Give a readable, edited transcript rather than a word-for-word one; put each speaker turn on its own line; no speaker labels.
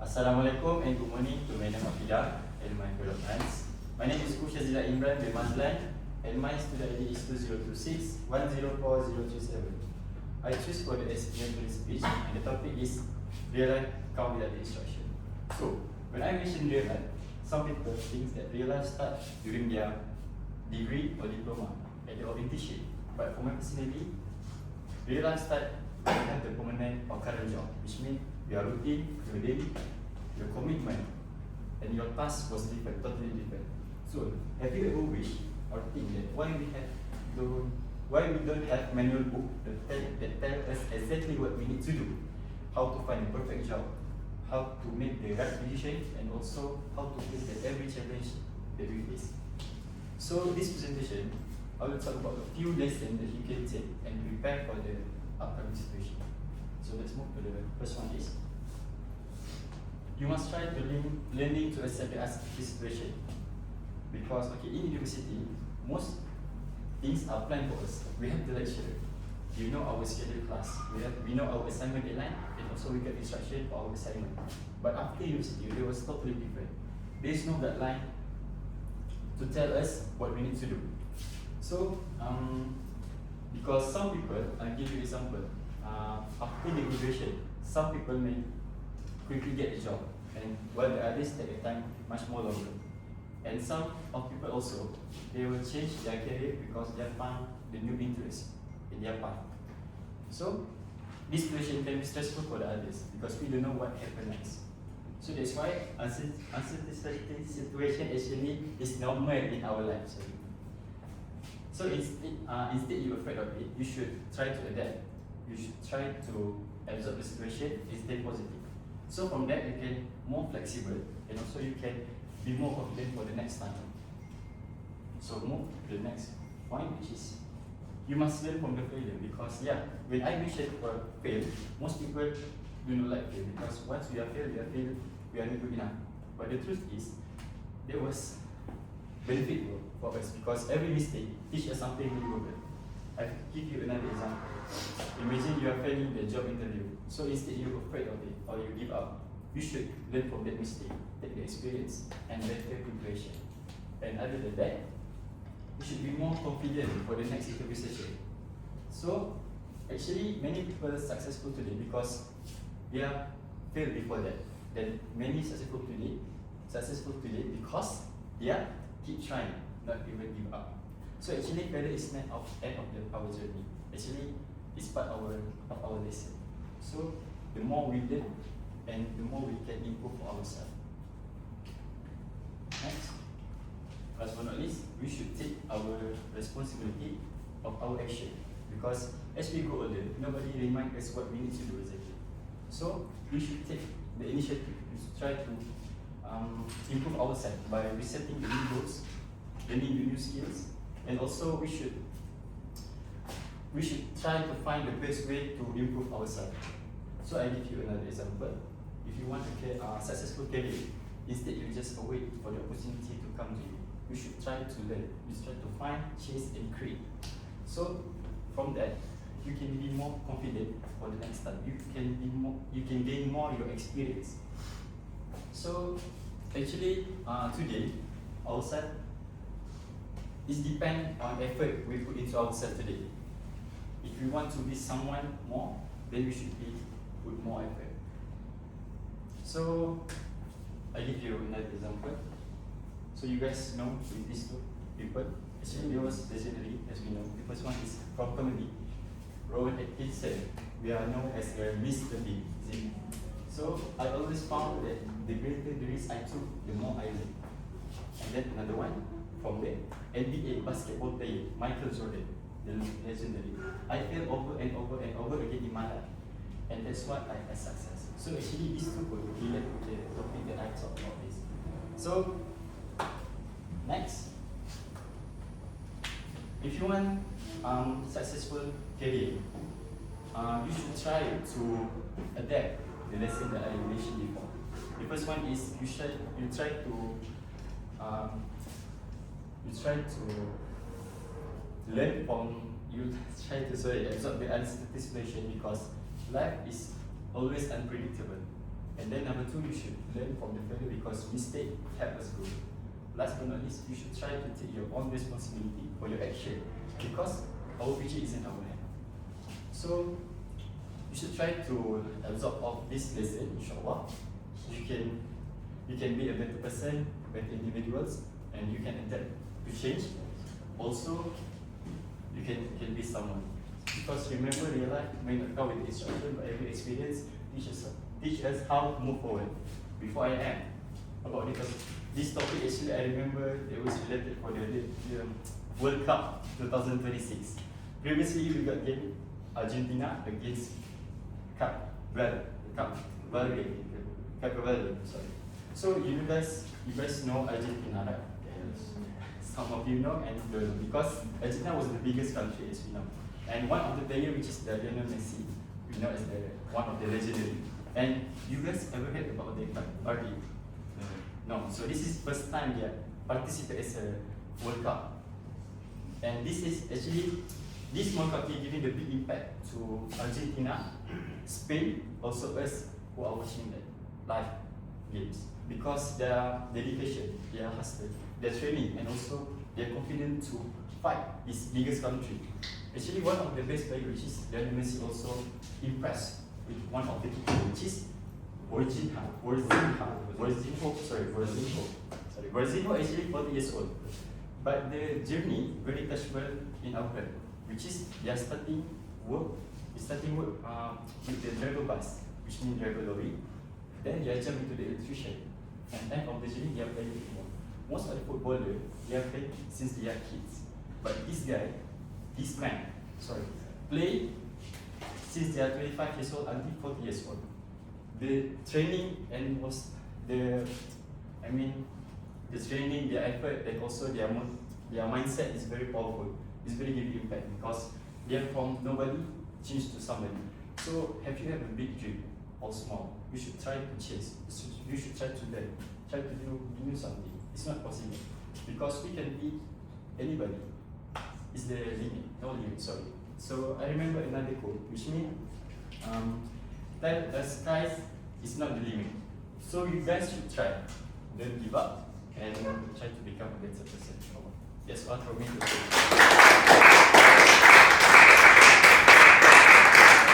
Assalamualaikum and good morning to Madam Afidah and my fellow friends. My name is Shazielah Imran bin Mazlan and my student ID is 2026-104037. I choose for the explainatory speech and the topic is real life count without the instruction. So, when I mention real life, some people think that real life starts during their degree or diploma at the orientation. But for my personality, real life starts when you have the permanent or current job, which means your routine, your daily, your commitment, and your task was different, totally different. So, have you ever wished or think that why we don't have manual book that tell us exactly what we need to do, how to find the perfect job, how to make the right decision, and also how to face every challenge that we face. So, this presentation, I will talk about a few lessons that you can take and prepare for the upcoming situation. So let's move to the first one is, you must try to learning to accept the situation. Because in university, most things are planned for us. We have the lecture, we know our scheduled class, we know our assignment deadline, and also we get instruction for our assignment. But after university, it was totally different. There is no deadline to tell us what we need to do. So, because some people, I'll give you an example, after the graduation, some people may quickly get a job, and while the others take a time much more longer. And some of people also, they will change their career because they find the new interest in their path. So, this situation can be stressful for the others because we don't know what happens next. So that's why unsatisfactory situation actually is normal in our lives. So instead you're afraid of it, you should try to adapt. You should try to absorb the situation and stay positive. So from that you can more flexible and also you can be more confident for the next time. So move to the next point, which is you must learn from the failure, because when I mentioned fail, most people do not like fail because once we are failed, we are not good enough. But the truth is, there was benefit for us because every mistake teaches us something valuable. I'll give you another example. Imagine you are failing the job interview. So instead you're afraid of it or you give up, you should learn from that mistake, take the experience and better preparation. And other than that, you should be more confident for the next interview session. So actually many people are successful today because they are failed before that. Then many successful today because they are keep trying, not even give up. So actually failure is not end of our journey. Actually it's part of our lesson. So the more we learn and the more we can improve ourselves. Next, last but not least, we should take our responsibility of our action, because as we grow older, nobody reminds us what we need to do exactly. So we should take the initiative to try to improve ourselves by resetting the new goals, learning the new skills, and also we should try to find the best way to improve ourselves. So I give you another example. If you want a successful career, instead you just wait for the opportunity to come to you. You should try to learn. You should try to find, chase, and create. So from that, you can be more confident for the next time. You can gain more your experience. So actually today, ourselves is depend on effort we put into ourselves today. If we want to be someone more, then we should put more effort. So I give you another example. So you guys know with these two people, actually there was legendary, as we know. The first one is from comedy, Rowan Atkinson. We are known as Mr. B. So I always found that the greater the risk I took, the more I learned. And then another one from the NBA basketball player, Michael Jordan, the legendary. I failed over and over and over again in my life, and that's what I had success. So actually these two will relate to the topic that I talked about this. So next, if you want successful career, you should try to adapt the lesson that I mentioned before. The first one is you try to learn from absorb the uncertain situation, because life is always unpredictable. And then number 2, you should learn from the failure because mistake help us grow. Last but not least, you should try to take your own responsibility for your action because our future is in our hand. So you should try to absorb all this lesson, inshallah. You can be a better person, better individuals, and you can adapt to change. Also, you can be someone. Because remember, real life may not come with instruction, but every experience teach us how to move forward. Before I am about this topic, actually I remember it was related for the World Cup 2026. Previously, we got game Argentina against Cape Verde, sorry. So you guys know Argentina, right? Yes. Some of you know and don't know because Argentina was the biggest country as we know. And one of the players, which is Lionel Messi, we know as one of the legendary. And you guys ever heard about the party? No. So this is first time they participate as a World Cup. And this is actually this World Cup is giving the big impact to Argentina, Spain, also us who are watching the live games because their dedication, their hustle, their training, and also their confidence to fight this biggest country. Actually, one of the best players, which is Lionel Messi, also impressed with one of the people, which is Virginho actually 40 years old. But the journey very touchable in our club, which is they are starting work with the driver bus, which means driver lorry. Then they are jump into the electrician. And end of the journey, they are playing football. Most of the footballers, they are playing since they are kids. But this man, play since they are 25 years old until 40 years old. The training and the training, their effort, and also their mindset is very powerful. It's very giving impact because they are from nobody changed to somebody. So have you have a big dream or small? You should try to chase. You should try to learn. Try to do something. It's not possible because we can be anybody. It's the limit, no limit. Sorry. So I remember another quote, which means that the skies is not the limit. So you guys should try. Don't give up and try to become a better person. That's all from me to say.